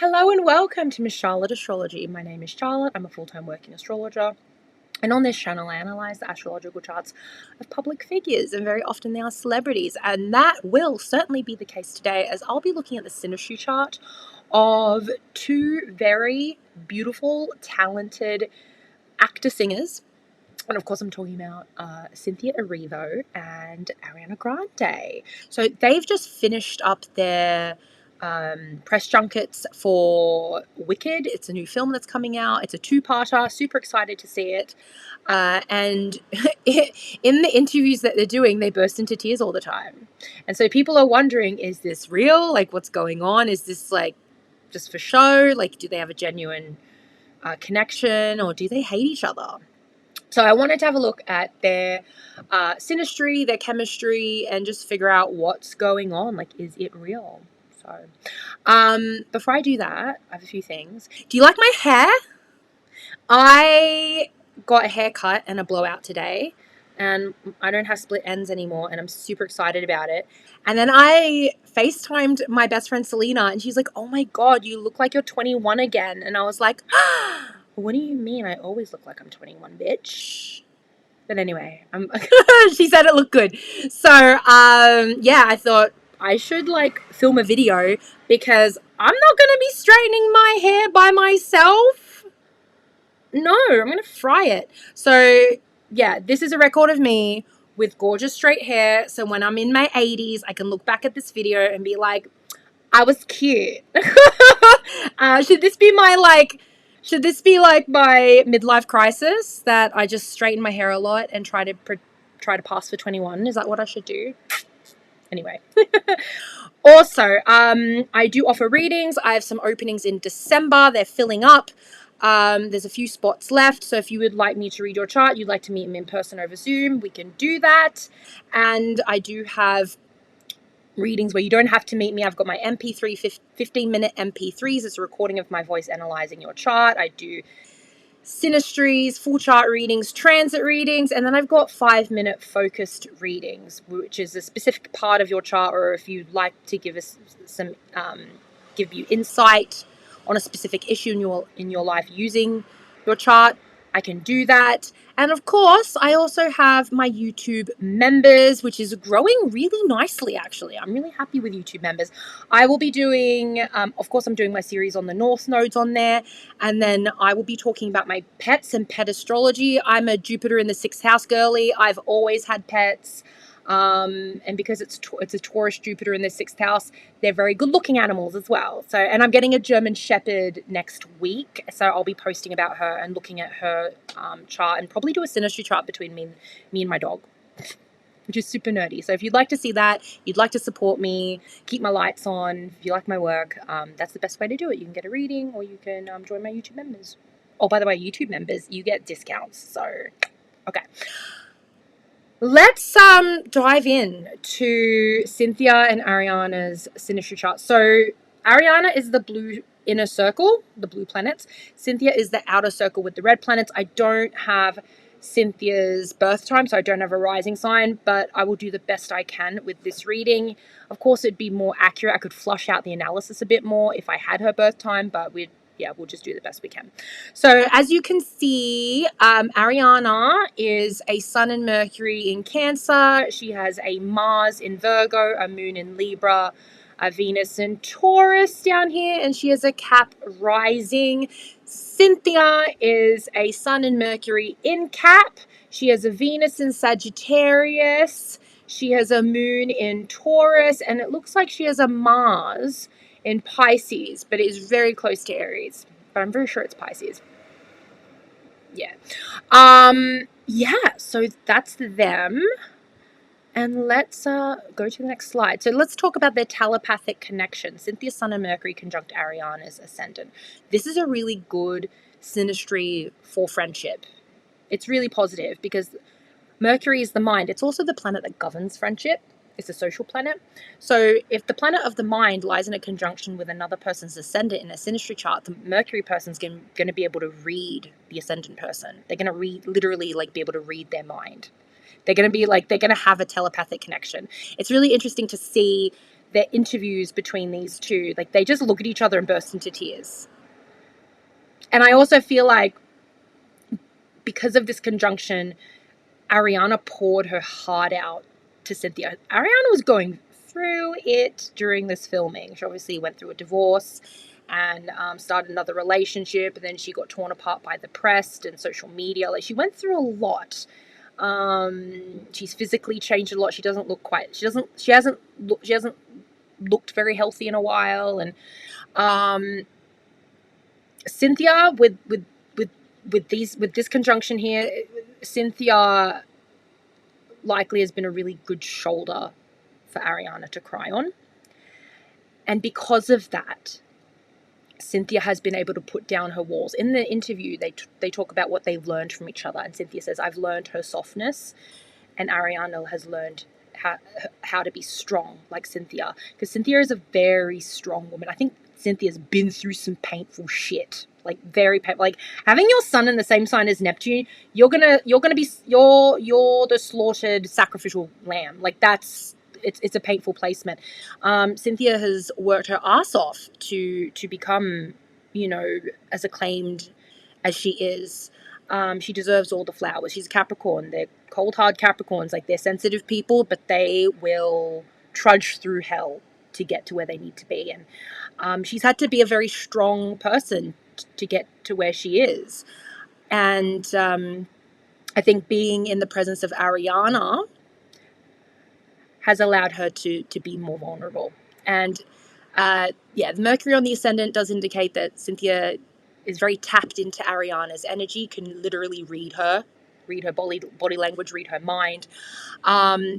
Hello and welcome to Miss Charlotte Astrology. My name is Charlotte. I'm a full-time working astrologer. And on this channel, I analyze the astrological charts of public figures, and very often they are celebrities. And that will certainly be the case today, as I'll be looking at the Synastry chart of two very beautiful, talented actor-singers. And of course, I'm talking about Cynthia Erivo and Ariana Grande. So they've just finished up their press junkets for Wicked. It's a new film that's coming out. It's a two-parter. Super excited to see it. And in the interviews that they're doing, they burst into tears all the time. And so people are wondering, is this real? Like, what's going on? Is this like just for show? Like, do they have a genuine connection, or do they hate each other? So I wanted to have a look at their synastry, their chemistry, and just figure out what's going on. Like, is it real? So before I do that, I have a few things. Do you like my hair? I got a haircut and a blowout today, and I don't have split ends anymore, and I'm super excited about it. And then I FaceTimed my best friend Selena, and she's like, "Oh my God, you look like you're 21 again." And I was like, "What do you mean? I always look like I'm 21, bitch." But anyway, she said it looked good. So, yeah, I thought I should like film a video, because I'm not going to be straightening my hair by myself. No, I'm going to fry it. So, yeah, this is a record of me with gorgeous straight hair. So when I'm in my 80s, I can look back at this video and be like, I was cute. Should this be like my midlife crisis, that I just straighten my hair a lot and try to pass for 21? Is that what I should do? Anyway. Also, I do offer readings. I have some openings in December. They're filling up. There's a few spots left. So if you would like me to read your chart, you'd like to meet me in person over Zoom, we can do that. And I do have readings where you don't have to meet me. I've got my MP3 15-minute MP3s. It's a recording of my voice analyzing your chart. I do synastries, full chart readings, transit readings, and then I've got 5-minute focused readings, which is a specific part of your chart, or if you'd like to give us some give you insight on a specific issue in your life using your chart, I can do that. And of course, I also have my YouTube members, which is growing really nicely, actually. I'm really happy with YouTube members. I will be doing, of course, I'm doing my series on the North nodes on there. And then I will be talking about my pets and pet astrology. I'm a Jupiter in the 6th house girly. I've always had pets. And because it's a Taurus Jupiter in the 6th house, they're very good looking animals as well. So, and I'm getting a German Shepherd next week, so I'll be posting about her and looking at her chart, and probably do a synastry chart between me and my dog, which is super nerdy. So if you'd like to see that, you'd like to support me, keep my lights on, if you like my work, that's the best way to do it. You can get a reading, or you can join my YouTube members. Oh, by the way, YouTube members, you get discounts. So, okay. Let's dive in to Cynthia and Ariana's synastry chart. So Ariana is the blue inner circle, the blue planets. Cynthia is the outer circle with the red planets. I don't have Cynthia's birth time, so I don't have a rising sign, but I will do the best I can with this reading. Of course, it'd be more accurate. I could flush out the analysis a bit more if I had her birth time, but we'll just do the best we can. So as you can see, Ariana is a Sun and Mercury in Cancer. She has a Mars in Virgo, a Moon in Libra, a Venus in Taurus down here, and she has a Cap rising. Cynthia is a Sun and Mercury in Cap. She has a Venus in Sagittarius. She has a Moon in Taurus, and it looks like she has a Mars in Pisces, but it is very close to Aries. But I'm very sure it's Pisces. Yeah. So that's them. And let's go to the next slide. So let's talk about their telepathic connection. Cynthia's Sun and Mercury conjunct Ariana's ascendant. This is a really good synastry for friendship. It's really positive, because Mercury is the mind. It's also the planet that governs friendship. It's a social planet. So if the planet of the mind lies in a conjunction with another person's ascendant in a synastry chart, the Mercury person's going to be able to read the ascendant person. They're going to literally be able to read their mind. They're going to have a telepathic connection. It's really interesting to see their interviews between these two, like they just look at each other and burst into tears. And I also feel like because of this conjunction, Ariana poured her heart out to Cynthia. Ariana was going through it during this filming. She obviously went through a divorce and started another relationship, and then she got torn apart by the press and social media. Like, she went through a lot. She's physically changed a lot. She doesn't look quite. She hasn't looked very healthy in a while. And Cynthia, with this conjunction here, Cynthia likely has been a really good shoulder for Ariana to cry on. And because of that, Cynthia has been able to put down her walls. In the interview, they talk about what they've learned from each other. And Cynthia says, I've learned her softness, and Ariana has learned how to be strong like Cynthia. Because Cynthia is a very strong woman. I think Cynthia's been through some painful shit. Like, very painful. Like, having your sun in the same sign as Neptune, you're the slaughtered sacrificial lamb. Like, it's a painful placement. Cynthia has worked her ass off to become, as acclaimed as she is. She deserves all the flowers. She's a Capricorn. They're cold, hard Capricorns. Like, they're sensitive people, but they will trudge through hell to get to where they need to be. And she's had to be a very strong person to get to where she is. And I think being in the presence of Ariana has allowed her to be more vulnerable. And the Mercury on the ascendant does indicate that Cynthia is very tapped into Ariana's energy, can literally read her body language, read her mind.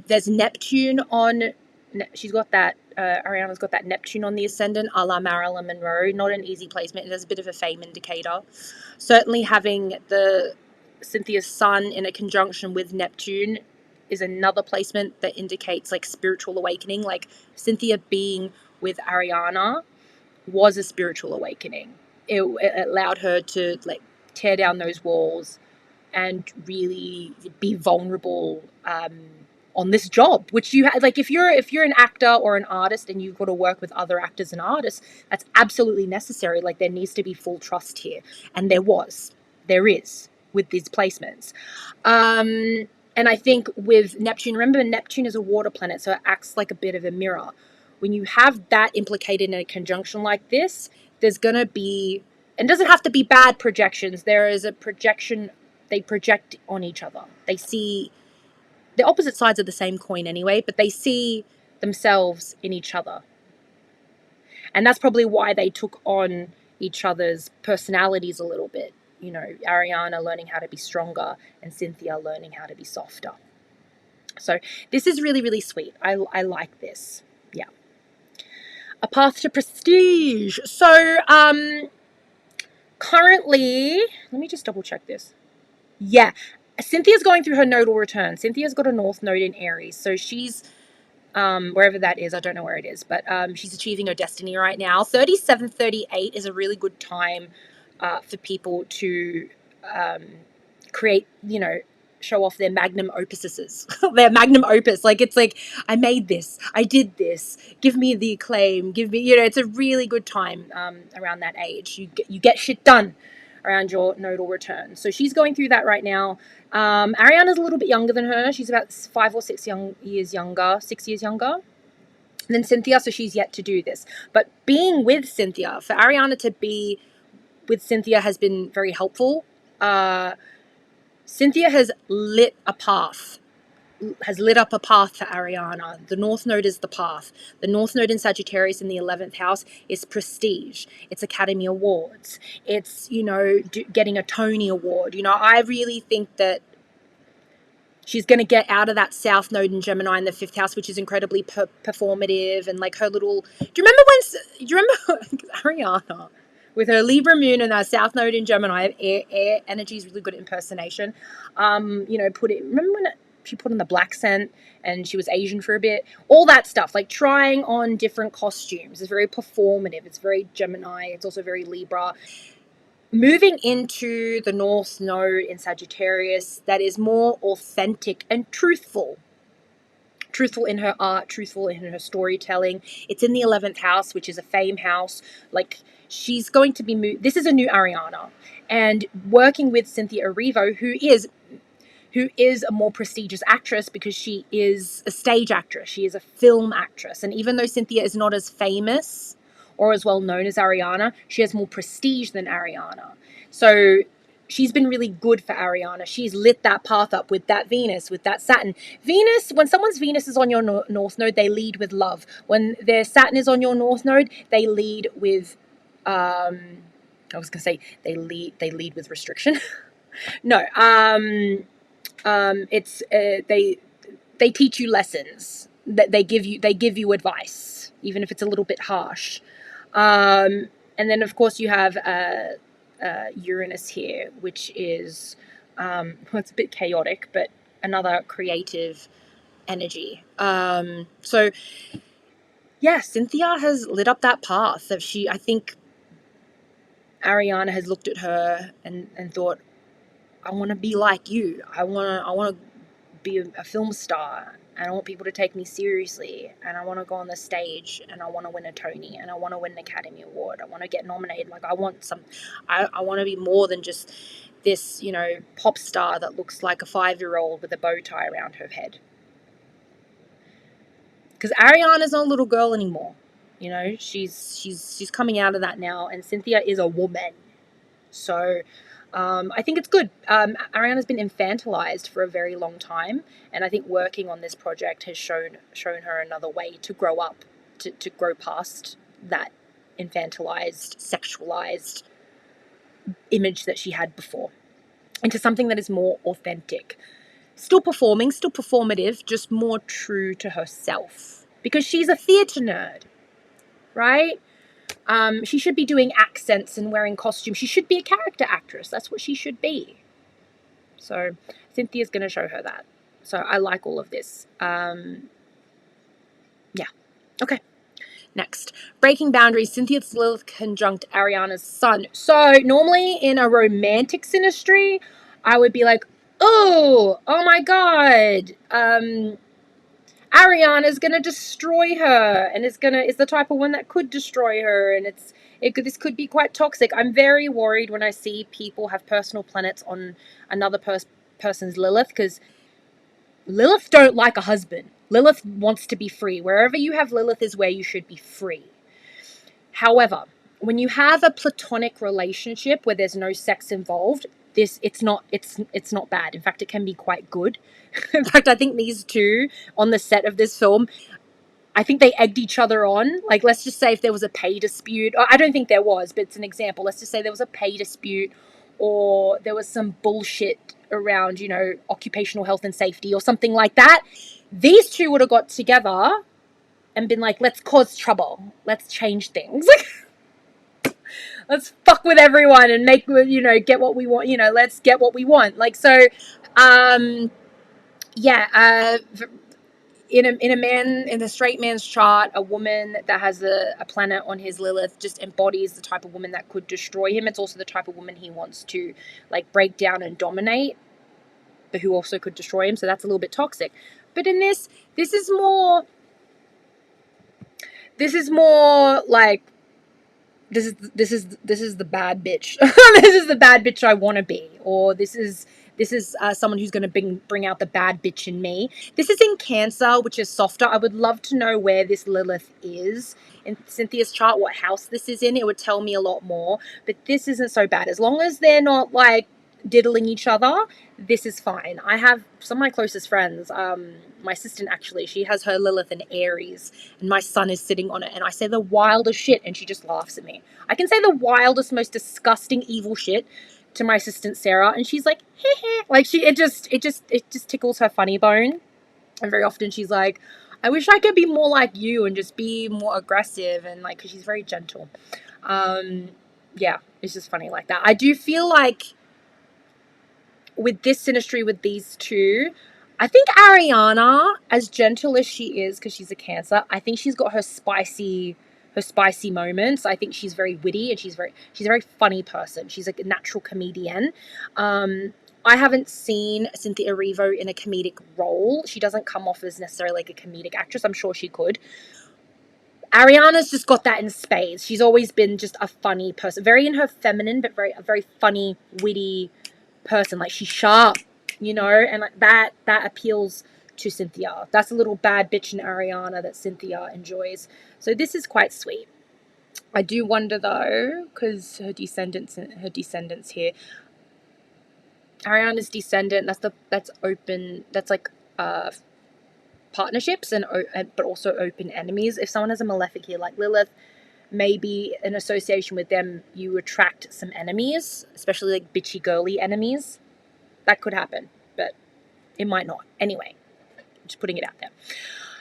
There's Neptune on, Ariana's got that Neptune on the ascendant, a la Marilyn Monroe. Not an easy placement. There's a bit of a fame indicator. Certainly having Cynthia's sun in a conjunction with Neptune is another placement that indicates like spiritual awakening. Like, Cynthia being with Ariana was a spiritual awakening. It allowed her to like tear down those walls and really be vulnerable on this job, which you like. If you're an actor or an artist and you've got to work with other actors and artists, that's absolutely necessary. Like, there needs to be full trust here, and there is with these placements. And I think with Neptune, remember Neptune is a water planet, so it acts like a bit of a mirror. When you have that implicated in a conjunction like this, there's going to be, and it doesn't have to be bad projections. There is a projection, they project on each other. They see the opposite sides of the same coin anyway, but they see themselves in each other. And that's probably why they took on each other's personalities a little bit. Ariana learning how to be stronger and Cynthia learning how to be softer. So this is really, really sweet. I like this. Yeah. A path to prestige. So currently, let me just double check this. Yeah. Cynthia's going through her nodal return. Cynthia's got a North Node in Aries. So she's wherever that is, I don't know where it is, but she's achieving her destiny right now. 37-38 is a really good time for people to create, show off their magnum opuses, their magnum opus. Like, it's like, I made this, I did this, give me the acclaim, it's a really good time around that age. You get shit done around your nodal return. So she's going through that right now. Ariana's a little bit younger than her. She's about 5 or 6 years younger. Than Cynthia, so she's yet to do this. But being with Cynthia, for Ariana to be with Cynthia has been very helpful. Cynthia has lit up a path for Ariana. The North Node is the path. The North Node in Sagittarius in the 11th house is prestige. It's Academy Awards. It's, getting a Tony Award. I really think that she's going to get out of that South Node in Gemini in the 5th house, which is incredibly performative, and like her little... Do you remember Ariana, with her Libra moon and her South Node in Gemini, air energy is really good at impersonation. Remember when she put on the black scent and she was Asian for a bit? All that stuff, like trying on different costumes. It's very performative. It's very Gemini. It's also very Libra. Moving into the North Node in Sagittarius, that is more authentic and truthful. truthful in her art, truthful in her storytelling. It's in the 11th house, which is a fame house. Like, she's going to be this is a new Ariana, and working with Cynthia Erivo, who is a more prestigious actress because she is a stage actress. She is a film actress. And even though Cynthia is not as famous or as well known as Ariana, she has more prestige than Ariana. So she's been really good for Ariana. She's lit that path up with that Venus, with that Saturn. Venus, when someone's Venus is on your north node, they lead with love. When their Saturn is on your north node, they lead with, I was going to say they lead with restriction. No, it's they teach you lessons. That they give you advice, even if it's a little bit harsh. And then of course you have Uranus here, which is well, it's a bit chaotic, but another creative energy. So yeah, Cynthia has lit up that path of I think Ariana has looked at her and thought, I want to be like you. I want to be a film star, and I want people to take me seriously, and I want to go on the stage, and I want to win a Tony, and I want to win an Academy Award. I want to get nominated. Like, I want to be more than just this, pop star that looks like a 5-year-old with a bow tie around her head. Because Ariana's not a little girl anymore. She's coming out of that now, and Cynthia is a woman. So I think it's good. Ariana's been infantilized for a very long time, and I think working on this project has shown her another way to grow up, to grow past that infantilized, sexualized image that she had before, into something that is more authentic. Still performing, still performative, just more true to herself. Because she's a theatre nerd, right? She should be doing accents and wearing costumes. She should be a character actress. That's what she should be. So Cynthia's going to show her that. So I like all of this. Yeah. Okay. Next. Breaking boundaries. Cynthia's Lilith conjunct Ariana's sun. So normally in a romantic synastry, I would be like, oh my God. Ariana's gonna destroy her, and is the type of one that could destroy her, and this could be quite toxic. I'm very worried when I see people have personal planets on another person's Lilith, because Lilith don't like a husband. Lilith wants to be free. Wherever you have Lilith is where you should be free. However, when you have a platonic relationship where there's no sex involved, it's not bad. In fact, it can be quite good. In fact, I think these two on the set of this film, I think they egged each other on. Like, let's just say if there was a pay dispute, I don't think there was, but it's an example. Let's just say there was a pay dispute, or there was some bullshit around, occupational health and safety or something like that. These two would have got together and been like, let's cause trouble. Let's change things. Let's fuck with everyone and make, get what we want. Let's get what we want. Like, so, yeah, in a straight man's chart, a woman that has a planet on his Lilith just embodies the type of woman that could destroy him. It's also the type of woman he wants to, like, break down and dominate, but who also could destroy him. So that's a little bit toxic. But in this is more like, this is the bad bitch. This is the bad bitch I want to be, or this is someone who's going to bring out the bad bitch in me. This is in Cancer, which is softer. I would love to know where this Lilith is in Cynthia's chart, what house this is in. It would tell me a lot more. But this isn't so bad. As long as they're not, like, diddling each other, this is fine. I have some of my closest friends, my assistant actually, she has her Lilith in Aries, and my son is sitting on it, and I say the wildest shit, and she just laughs at me. I can say the wildest, most disgusting, evil shit to my assistant Sarah, and she's like, heh heh. Like, it just tickles her funny bone. And very often she's like, I wish I could be more like you and just be more aggressive, and like, because she's very gentle. Yeah, it's just funny like that. I do feel like with this synastry, with these two, I think Ariana, as gentle as she is, because she's a Cancer, I think she's got her spicy moments. I think she's very witty, and she's a very funny person. She's like a natural comedian. I haven't seen Cynthia Erivo in a comedic role. She doesn't come off as necessarily like a comedic actress. I'm sure she could. Ariana's just got that in spades. She's always been just a funny person, very in her feminine, but a very funny, witty person. Like, she's sharp, you know, and like that appeals to Cynthia. That's a little bad bitch in Ariana that Cynthia enjoys. So this is quite sweet. I do wonder though, because her descendants here. Ariana's descendant. That's open. That's like partnerships but also open enemies. If someone has a malefic here like Lilith, maybe in association with them you attract some enemies, especially like bitchy girly enemies. That could happen, but it might not. Anyway, just putting it out there.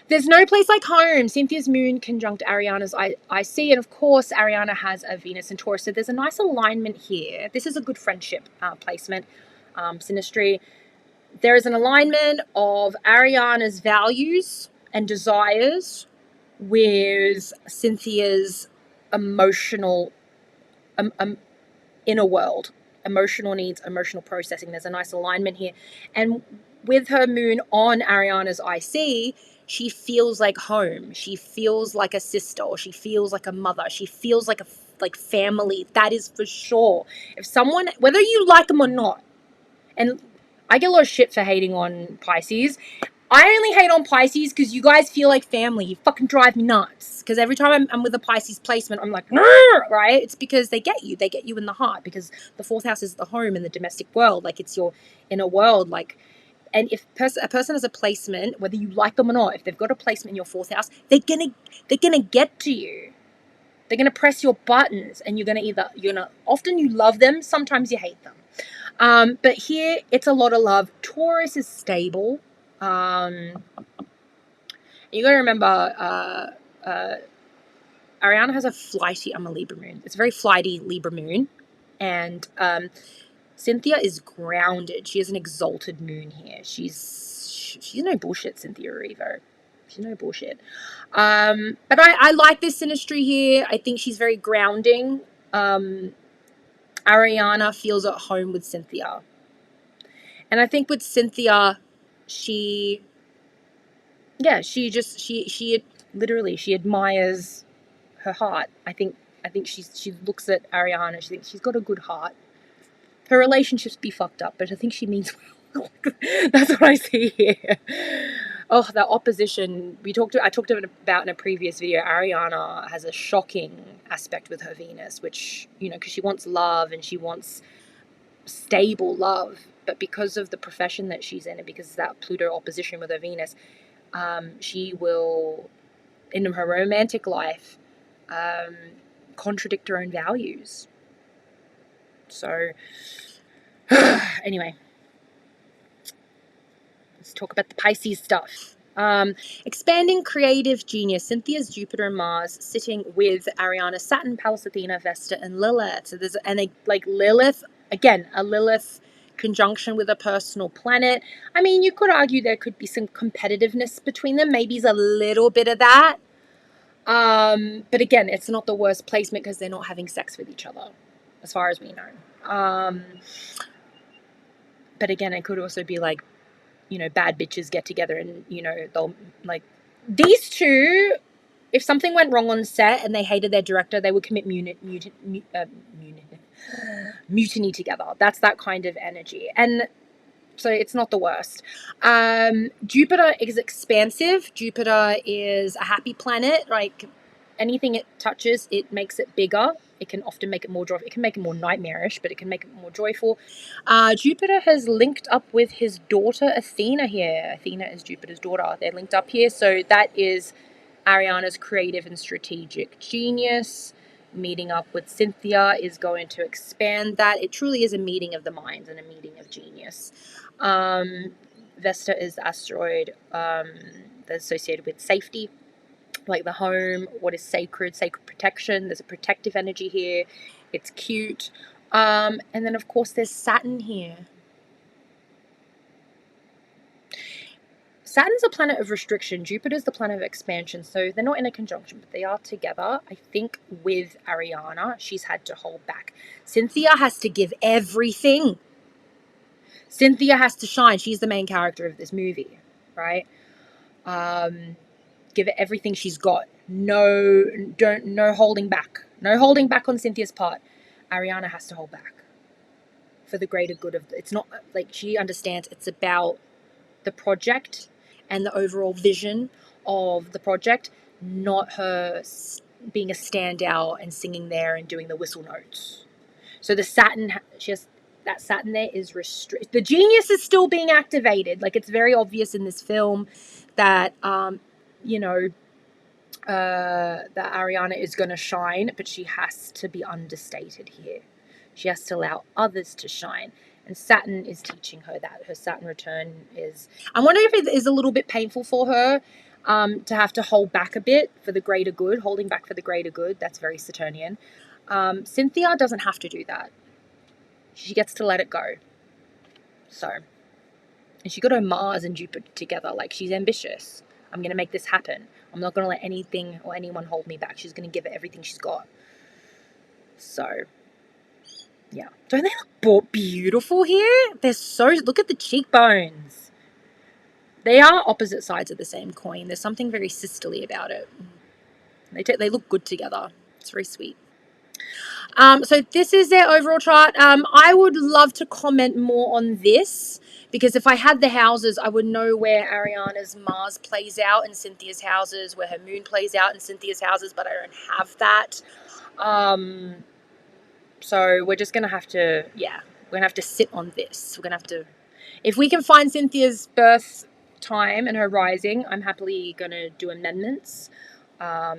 There's no place like home. Cynthia's moon conjunct Ariana's IC, and of course Ariana has a Venus in Taurus, so there's a nice alignment here. This is a good friendship placement. Synastry. There is an alignment of Ariana's values and desires with Cynthia's emotional inner world, emotional needs, emotional processing. There's a nice alignment here. And with her moon on Ariana's IC, she feels like home. She feels like a sister, or she feels like a mother. She feels like family. That is for sure. If someone, whether you like them or not, and I get a lot of shit for hating on Pisces. I only hate on Pisces because you guys feel like family. You fucking drive me nuts. Because every time I'm with a Pisces placement, I'm like, right? It's because they get you. They get you in the heart. Because the fourth house is the home and the domestic world. Like, it's your inner world. Like, and if a person has a placement, whether you like them or not, if they've got a placement in your fourth house, they're gonna get to you. They're gonna press your buttons, and you're gonna often you love them, sometimes you hate them. But here it's a lot of love. Taurus is stable. You gotta remember, Ariana has a flighty, I'm a Libra moon. It's a very flighty Libra moon. And Cynthia is grounded. She has an exalted moon here. She's no bullshit, Cynthia Erivo. She's no bullshit. But I like this synastry here. I think she's very grounding. Ariana feels at home with Cynthia. And I think with Cynthia, she literally admires her heart. I think she looks at Ariana, she thinks she's got a good heart. Her relationships be fucked up, but I think she means well. That's what I see here. Oh, the opposition. I talked about in a previous video. Ariana has a shocking aspect with her Venus, which, you know, because she wants love and she wants stable love, but because of the profession that she's in and because of that Pluto opposition with her Venus, she will, in her romantic life, contradict her own values. So, anyway, let's talk about the Pisces stuff. Expanding creative genius. Cynthia's Jupiter and Mars sitting with Ariana, Saturn, Pallas, Athena, Vesta, and Lilith. So there's Lilith, again, a Lilith conjunction with a personal planet. I mean, you could argue there could be some competitiveness between them. Maybe it's a little bit of that. But again, it's not the worst placement because they're not having sex with each other, as far as we know. But again, it could also be like, you know, bad bitches get together and, you know, they'll, like, these two, if something went wrong on set and they hated their director, they would commit mutiny together. That's that kind of energy. And so it's not the worst. Jupiter is expansive. Jupiter is a happy planet. Like, anything it touches, it makes it bigger. It can often make it more joyful. It can make it more nightmarish, but it can make it more joyful. Jupiter has linked up with his daughter Athena here. Athena is Jupiter's daughter. They're linked up here. So that is Ariana's creative and strategic genius. Meeting up with Cynthia is going to expand that. It truly is a meeting of the minds and a meeting of genius. Vesta is the asteroid that's associated with safety, like the home, what is sacred protection. There's a protective energy here. It's cute. And then, of course, there's Saturn here. Saturn's a planet of restriction. Jupiter's the planet of expansion. So they're not in a conjunction, but they are together. I think with Ariana, she's had to hold back. Cynthia has to give everything. Cynthia has to shine. She's the main character of this movie, right? Give it everything she's got. No holding back. No holding back on Cynthia's part. Ariana has to hold back for the greater good of. It's not like she understands. It's about the project and the overall vision of the project, not her being a standout and singing there and doing the whistle notes. So the Saturn, she has that Saturn there is restricted. The genius is still being activated. Like, it's very obvious in this film that, you know, that Ariana is going to shine, but she has to be understated here. She has to allow others to shine. And Saturn is teaching her that. Her Saturn return is... I wonder if it is a little bit painful for her to have to hold back a bit for the greater good. Holding back for the greater good. That's very Saturnian. Cynthia doesn't have to do that. She gets to let it go. So... And she got her Mars and Jupiter together. Like, she's ambitious. I'm going to make this happen. I'm not going to let anything or anyone hold me back. She's going to give it everything she's got. So... yeah. Don't they look beautiful here? They're so... Look at the cheekbones. They are opposite sides of the same coin. There's something very sisterly about it. They look good together. It's very sweet. So this is their overall chart. I would love to comment more on this, because if I had the houses, I would know where Ariana's Mars plays out and Cynthia's houses, where her moon plays out and Cynthia's houses, but I don't have that. So we're just going to have to, yeah, we're going to have to sit on this. We're going to have to, if we can find Cynthia's birth time and her rising, I'm happily going to do amendments,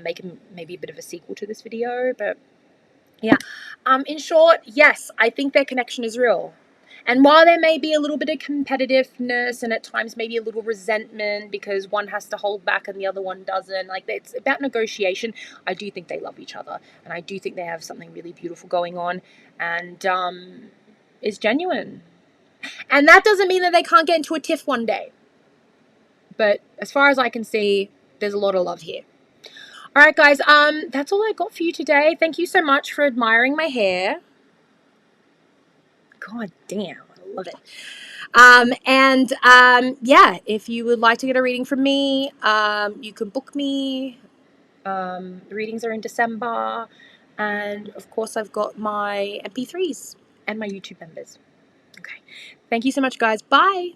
make maybe a bit of a sequel to this video, but yeah. In short, yes, I think their connection is real. And while there may be a little bit of competitiveness and at times maybe a little resentment because one has to hold back and the other one doesn't, like, it's about negotiation, I do think they love each other. And I do think they have something really beautiful going on, and is genuine. And that doesn't mean that they can't get into a tiff one day. But as far as I can see, there's a lot of love here. All right, guys, that's all I got for you today. Thank you so much for admiring my hair. God damn, I love it. Yeah, if you would like to get a reading from me, you can book me. The readings are in December. And, of course, I've got my MP3s and my YouTube members. Okay. Thank you so much, guys. Bye.